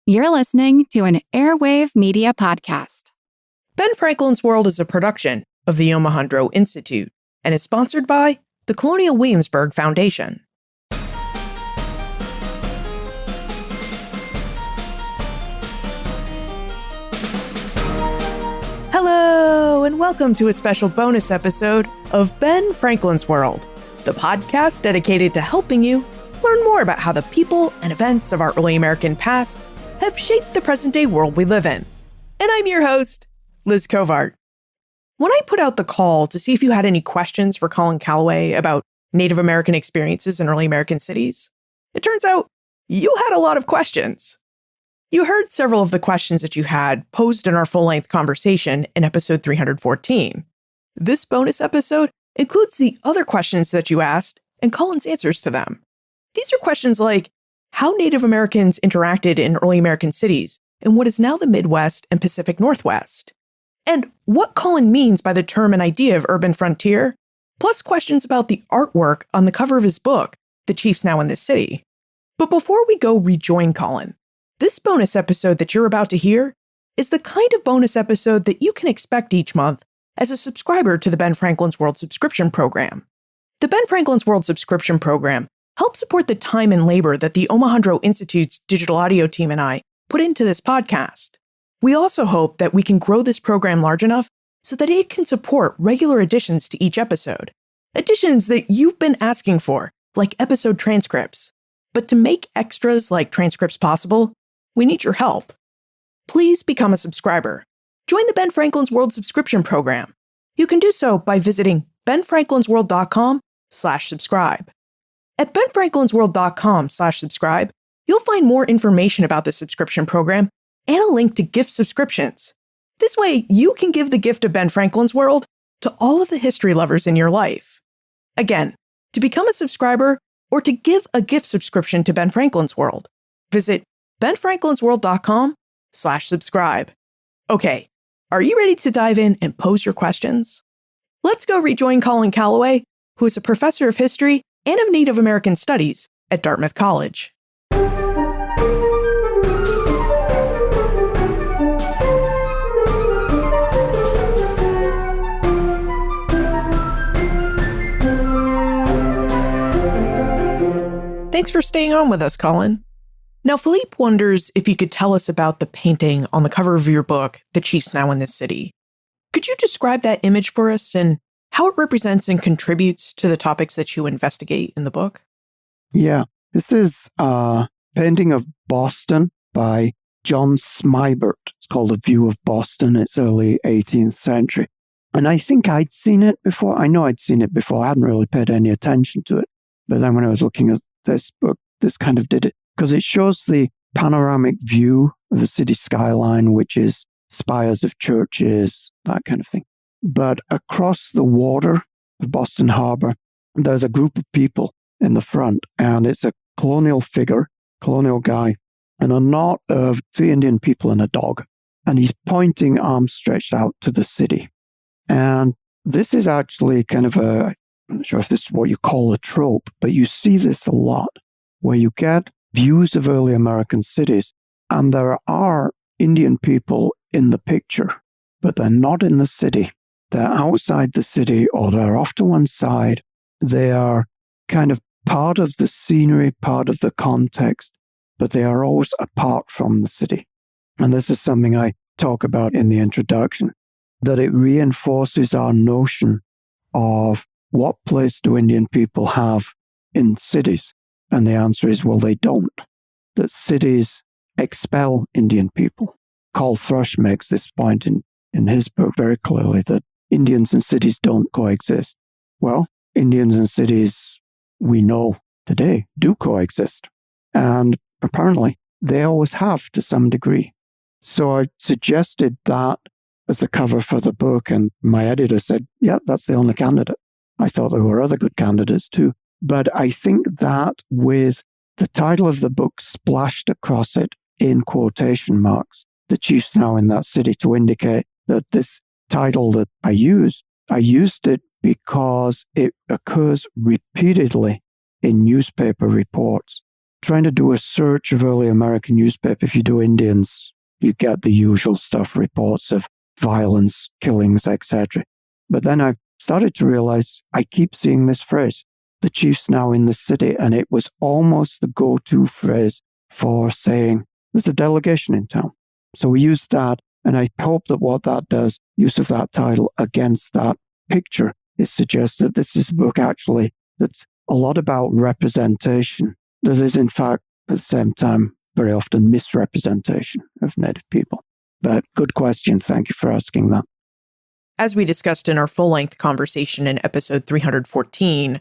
You're listening to an Airwave Media Podcast. Ben Franklin's World is a production of the Omohundro Institute and is sponsored by the Colonial Williamsburg Foundation. Hello, and welcome to a special bonus episode of Ben Franklin's World, the podcast dedicated to helping you learn more about how the people and events of our early American past have shaped the present-day world we live in. And I'm your host, Liz Covart. When I put out the call to see if you had any questions for Colin Calloway about Native American experiences in early American cities, it turns out you had a lot of questions. You heard several of the questions that you had posed in our full-length conversation in episode 314. This bonus episode includes the other questions that you asked and Colin's answers to them. These are questions like how Native Americans interacted in early American cities in what is now the Midwest and Pacific Northwest, and what Colin means by the term and idea of urban frontier, plus questions about the artwork on the cover of his book, The Chiefs Now in This City. But before we go rejoin Colin, this bonus episode that you're about to hear is the kind of bonus episode that you can expect each month as a subscriber to the Ben Franklin's World subscription program. The Ben Franklin's World subscription program helps support the time and labor that the Omohundro Institute's digital audio team and I put into this podcast. We also hope that we can grow this program large enough so that it can support regular additions to each episode. Additions that you've been asking for, like episode transcripts. But to make extras like transcripts possible, we need your help. Please become a subscriber. Join the Ben Franklin's World subscription program. You can do so by visiting benfranklinsworld.com/subscribe. At benfranklinsworld.com/subscribe, you'll find more information about the subscription program and a link to gift subscriptions. This way, you can give the gift of Ben Franklin's World to all of the history lovers in your life. Again, to become a subscriber or to give a gift subscription to Ben Franklin's World, visit benfranklinsworld.com/subscribe. Okay, are you ready to dive in and pose your questions? Let's go rejoin Colin Calloway, who is a professor of history and of Native American Studies at Dartmouth College. Thanks for staying on with us, Colin. Now, Philippe wonders if you could tell us about the painting on the cover of your book, The Chiefs Now in This City. Could you describe that image for us and how it represents and contributes to the topics that you investigate in the book? Yeah, this is a painting of Boston by John Smibert. It's called A View of Boston. It's early 18th century. And I think I'd seen it before. I know I'd seen it before. I hadn't really paid any attention to it. But then when I was looking at this book, this kind of did it. Because it shows the panoramic view of the city skyline, which is spires of churches, that kind of thing. But across the water of Boston Harbor, there's a group of people in the front, and it's a colonial figure, colonial guy, and a knot of 3 Indian people and a dog. And he's pointing arms stretched out to the city. And this is actually kind of I'm not sure if this is what you call a trope, but you see this a lot, where you get views of early American cities, and there are Indian people in the picture, but they're not in the city. They're outside the city, or they're off to one side. They are kind of part of the scenery, part of the context, but they are always apart from the city. And this is something I talk about in the introduction, that it reinforces our notion of what place do Indian people have in cities? And the answer is, well, they don't. That cities expel Indian people. Carl Thrush makes this point in his book very clearly, that Indians and cities don't coexist. Well, Indians and cities, we know today, do coexist. And apparently, they always have to some degree. So I suggested that as the cover for the book, and my editor said, yeah, that's the only candidate. I thought there were other good candidates too. But I think that with the title of the book splashed across it in quotation marks, The Chiefs Now in That City, to indicate that this title that I used it because it occurs repeatedly in newspaper reports trying to do a search of early American newspaper. If you do Indians, you get the usual stuff, reports of violence, killings, etc. But then I started to realize I keep seeing this phrase, the chief's now in the city, and it was almost the go-to phrase for saying, there's a delegation in town. So we used that, and I hope that what that does, use of that title against that picture, is suggest that this is a book actually that's a lot about representation. There is, in fact, at the same time, very often misrepresentation of Native people. But good question. Thank you for asking that. As we discussed in our full-length conversation in episode 314,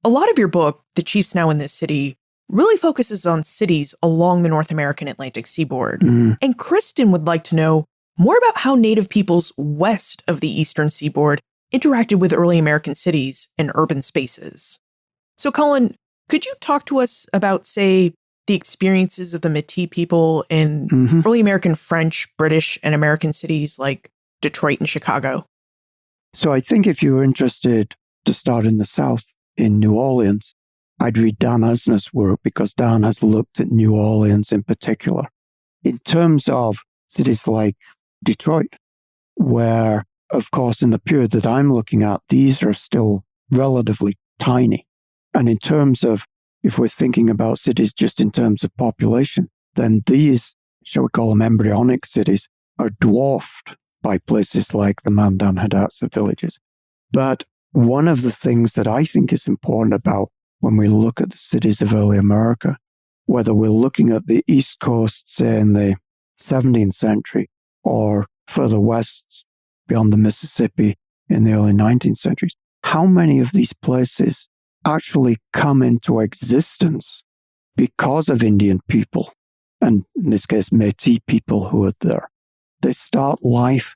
a lot of your book, The Chiefs Now in This City, really focuses on cities along the North American Atlantic seaboard. And Kristen would like to know more about how Native peoples west of the eastern seaboard interacted with early American cities and urban spaces. So, Colin, could you talk to us about, say, the experiences of the Métis people in early American French, British, and American cities like Detroit and Chicago? So I think if you're interested to start in the South, in New Orleans, I'd read Dan Eisner's work because Dan has looked at New Orleans in particular. In terms of cities like Detroit, where, of course, in the period that I'm looking at, these are still relatively tiny. And in terms of, if we're thinking about cities just in terms of population, then these, shall we call them embryonic cities, are dwarfed by places like the Mandan Hidatsa villages. But one of the things that I think is important about when we look at the cities of early America, whether we're looking at the East Coast, say in the 17th century, or further west beyond the Mississippi in the early 19th centuries, how many of these places actually come into existence because of Indian people, and in this case, Métis people who are there. They start life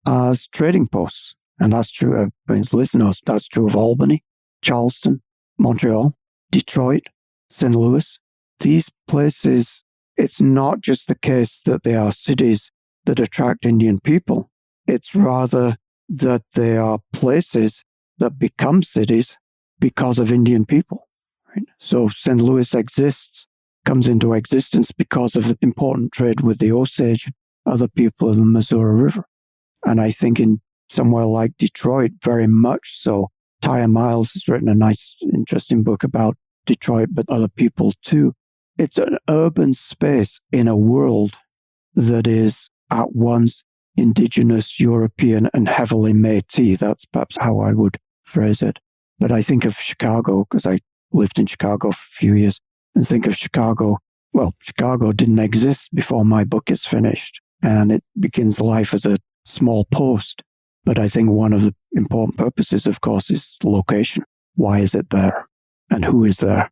as trading posts. And that's true, listeners, that's true of Albany, Charleston, Montreal, Detroit, St. Louis. These places, it's not just the case that they are cities that attract Indian people. It's rather that they are places that become cities because of Indian people. Right? So St. Louis comes into existence because of the important trade with the Osage, other people of the Missouri River. And I think in somewhere like Detroit, very much so. Tyre Miles has written a nice, interesting book about Detroit, but other people too. It's an urban space in a world that is at once indigenous, European, and heavily Métis. That's perhaps how I would phrase it. But I think of Chicago, because I lived in Chicago for a few years, and think of Chicago. Well, Chicago didn't exist before my book is finished, and it begins life as a small post. But I think one of the important purposes, of course, is location. Why is it there? And who is there?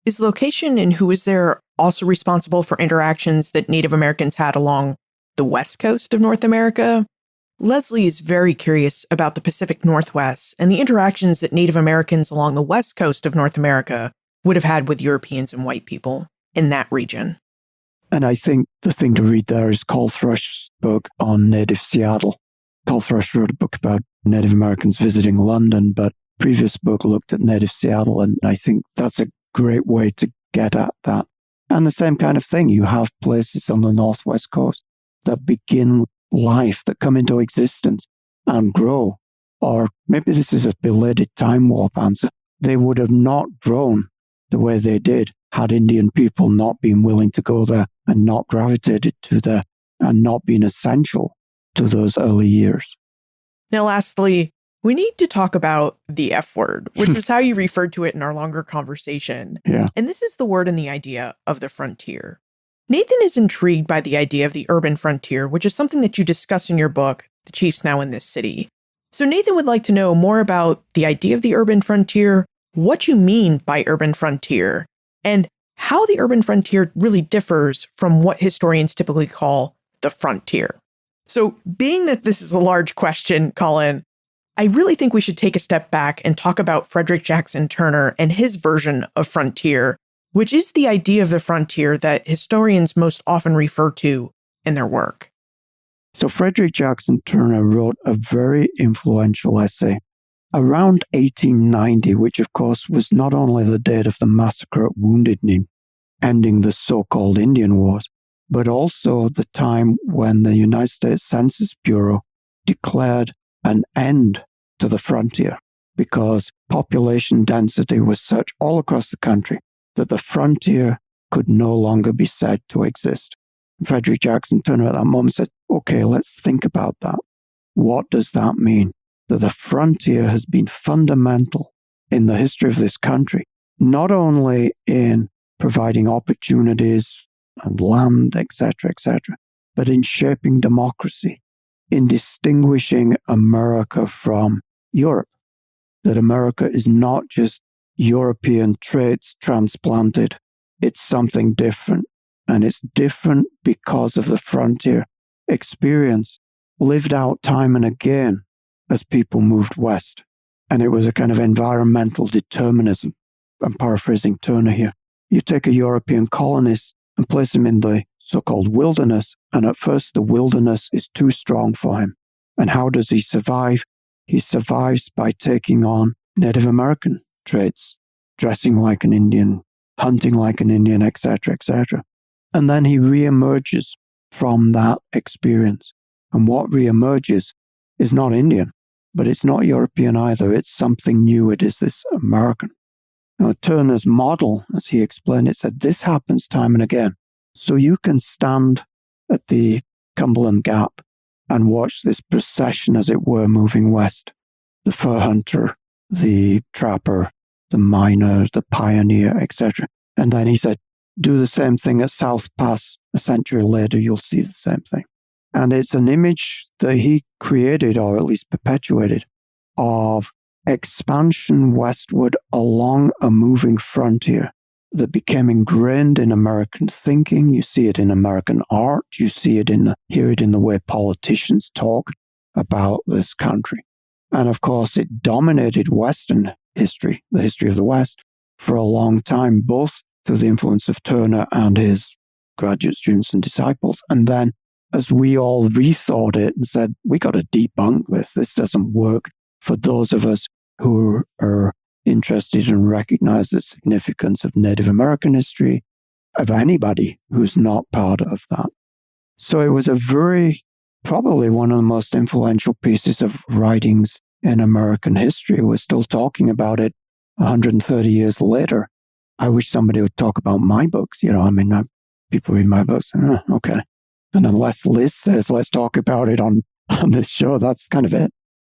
Is location and who is there also responsible for interactions that Native Americans had along the west coast of North America? Leslie is very curious about the Pacific Northwest and the interactions that Native Americans along the west coast of North America would have had with Europeans and white people in that region. And I think the thing to read there is Col Thrush's book on Native Seattle. Col Thrush wrote a book about Native Americans visiting London, but previous book looked at Native Seattle, and I think that's a great way to get at that. And the same kind of thing, you have places on the northwest coast that begin life, that come into existence and grow. Or maybe this is a belated time warp answer. They would have not grown the way they did had Indian people not been willing to go there and not gravitated to there and not been essential to those early years. Now, lastly, we need to talk about the F word, which was how you referred to it in our longer conversation. Yeah. And this is the word and the idea of the frontier. Nathan is intrigued by the idea of the urban frontier, which is something that you discuss in your book, The Chiefs Now in This City. So Nathan would like to know more about the idea of the urban frontier, what you mean by urban frontier, and how the urban frontier really differs from what historians typically call the frontier. So being that this is a large question, Colin, I really think we should take a step back and talk about Frederick Jackson Turner and his version of frontier, which is the idea of the frontier that historians most often refer to in their work. So Frederick Jackson Turner wrote a very influential essay around 1890, which of course was not only the date of the massacre at Wounded Knee, ending the so-called Indian Wars, but also the time when the United States Census Bureau declared an end to the frontier because population density was such all across the country that the frontier could no longer be said to exist. Frederick Jackson Turner at that moment said, okay, let's think about that. What does that mean? That the frontier has been fundamental in the history of this country, not only in providing opportunities and land, etc., but in shaping democracy, in distinguishing America from Europe. That America is not just European traits transplanted, it's something different. And it's different because of the frontier experience lived out time and again as people moved west. And it was a kind of environmental determinism. I'm paraphrasing Turner here. You take a European colonist and place him in the so-called wilderness, and at first the wilderness is too strong for him. And how does he survive? He survives by taking on Native American traits, dressing like an Indian, hunting like an Indian, etc., etc. And then he reemerges from that experience. And what reemerges is not Indian, but it's not European either. It's something new. It is this American. Now, Turner's model, as he explained it, said this happens time and again. So you can stand at the Cumberland Gap and watch this procession, as it were, moving west. The fur hunter, the trapper, the miner, the pioneer, etc. And then he said, do the same thing at South Pass. A century later, you'll see the same thing. And it's an image that he created, or at least perpetuated, of expansion westward along a moving frontier that became ingrained in American thinking. You see it in American art. You see it hear it in the way politicians talk about this country. And of course, it dominated Western history, the history of the West, for a long time, both through the influence of Turner and his graduate students and disciples. And then as we all rethought it and said, we got to debunk this. This doesn't work for those of us who are interested and recognize the significance of Native American history, of anybody who's not part of that. So it was probably one of the most influential pieces of writings in American history. We're still talking about it 130 years later. I wish somebody would talk about my books. People read my books and, okay. And unless Liz says, let's talk about it on this show, that's kind of it.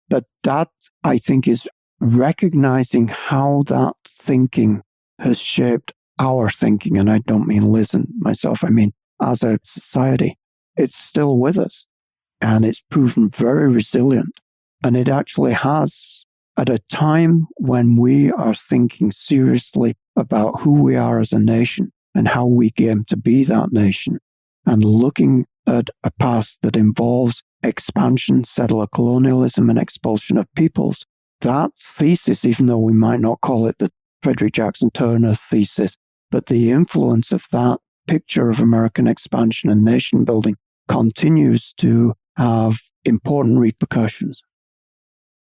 But that, I think, is recognizing how that thinking has shaped our thinking. And I don't mean Liz and myself. I mean, as a society, it's still with us. And it's proven very resilient. And it actually has, at a time when we are thinking seriously about who we are as a nation and how we came to be that nation, and looking at a past that involves expansion, settler colonialism, and expulsion of peoples. That thesis, even though we might not call it the Frederick Jackson Turner thesis, but the influence of that picture of American expansion and nation building continues to have important repercussions.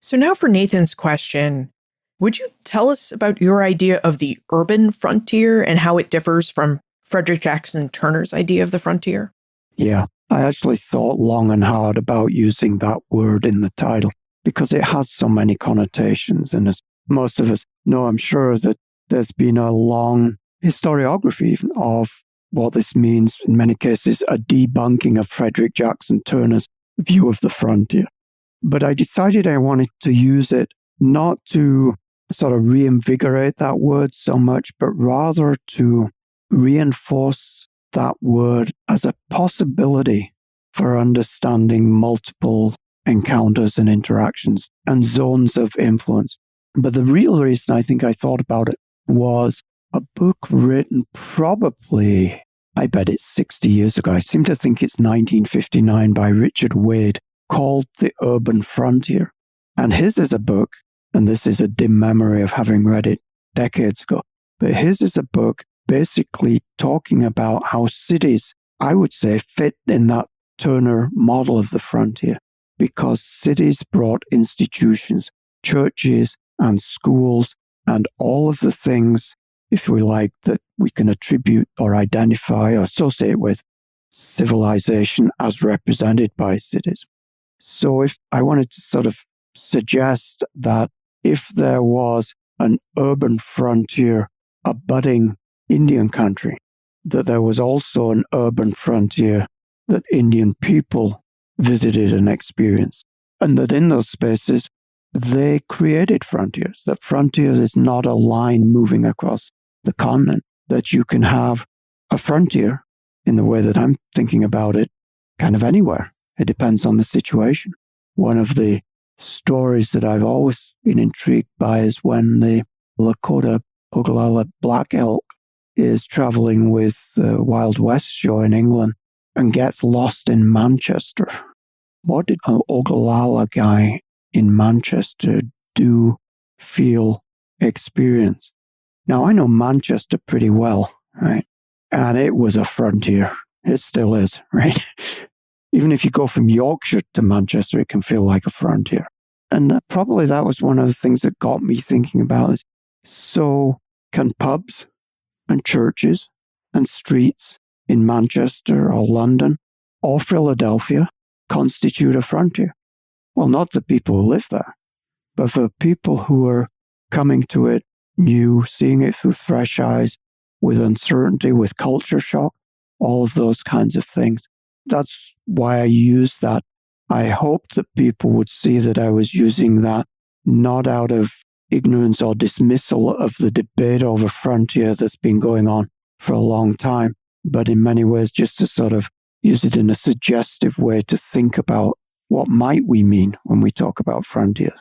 So now for Nathan's question, would you tell us about your idea of the urban frontier and how it differs from Frederick Jackson Turner's idea of the frontier? Yeah, I actually thought long and hard about using that word in the title because it has so many connotations. And as most of us know, I'm sure that there's been a long historiography even of what this means, in many cases, a debunking of Frederick Jackson Turner's view of the frontier. But I decided I wanted to use it not to sort of reinvigorate that word so much, but rather to reinforce that word as a possibility for understanding multiple encounters and interactions and zones of influence. But the real reason I think I thought about it was a book written probably, I bet it's 60 years ago. I seem to think it's 1959 by Richard Wade, called The Urban Frontier. And his is a book, and this is a dim memory of having read it decades ago, but his is a book basically talking about how cities, I would say, fit in that Turner model of the frontier, because cities brought institutions, churches and schools and all of the things if we like, that we can attribute or identify or associate with civilization as represented by cities. So if I wanted to sort of suggest that if there was an urban frontier abutting Indian country, that there was also an urban frontier that Indian people visited and experienced, and that in those spaces, they created frontiers. That frontier is not a line moving across the continent, that you can have a frontier in the way that I'm thinking about it, kind of anywhere. It depends on the situation. One of the stories that I've always been intrigued by is when the Lakota Ogallala black elk is traveling with the Wild West show in England and gets lost in Manchester. What did an Ogallala guy in Manchester do, feel, experience? Now, I know Manchester pretty well, right? And it was a frontier. It still is, right? Even if you go from Yorkshire to Manchester, it can feel like a frontier. And probably that was one of the things that got me thinking about it. So can pubs and churches and streets in Manchester or London or Philadelphia constitute a frontier? Well, not the people who live there, but for people who are coming to it new, seeing it through fresh eyes, with uncertainty, with culture shock, all of those kinds of things. That's why I use that. I hoped that people would see that I was using that not out of ignorance or dismissal of the debate over frontier that's been going on for a long time, but in many ways just to sort of use it in a suggestive way to think about what might we mean when we talk about frontiers.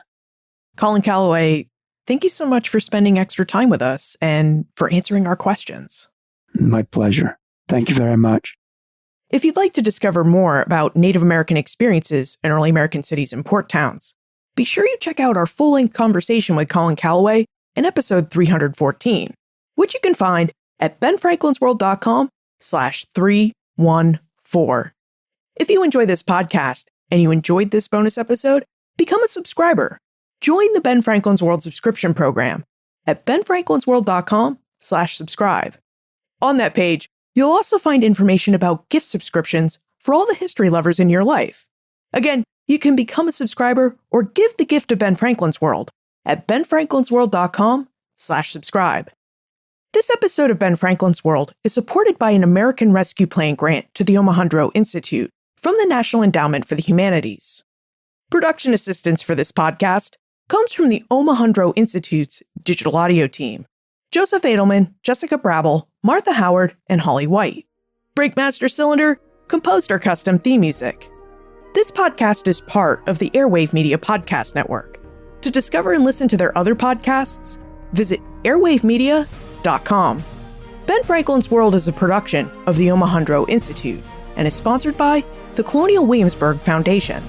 Colin Calloway, thank you so much for spending extra time with us and for answering our questions. My pleasure. Thank you very much. If you'd like to discover more about Native American experiences in early American cities and port towns, be sure you check out our full-length conversation with Colin Calloway in episode 314, which you can find at benfranklinsworld.com/314. If you enjoy this podcast and you enjoyed this bonus episode, become a subscriber. Join the Ben Franklin's World subscription program at benfranklinsworld.com/subscribe. On that page, you'll also find information about gift subscriptions for all the history lovers in your life. Again, you can become a subscriber or give the gift of Ben Franklin's World at benfranklinsworld.com/subscribe. This episode of Ben Franklin's World is supported by an American Rescue Plan grant to the Omohundro Institute from the National Endowment for the Humanities. Production assistance for this podcast comes from the Omohundro Institute's digital audio team: Joseph Edelman, Jessica Brabble, Martha Howard, and Holly White. Breakmaster Cylinder composed our custom theme music. This podcast is part of the Airwave Media Podcast Network. To discover and listen to their other podcasts, visit airwavemedia.com. Ben Franklin's World is a production of the Omohundro Institute and is sponsored by the Colonial Williamsburg Foundation.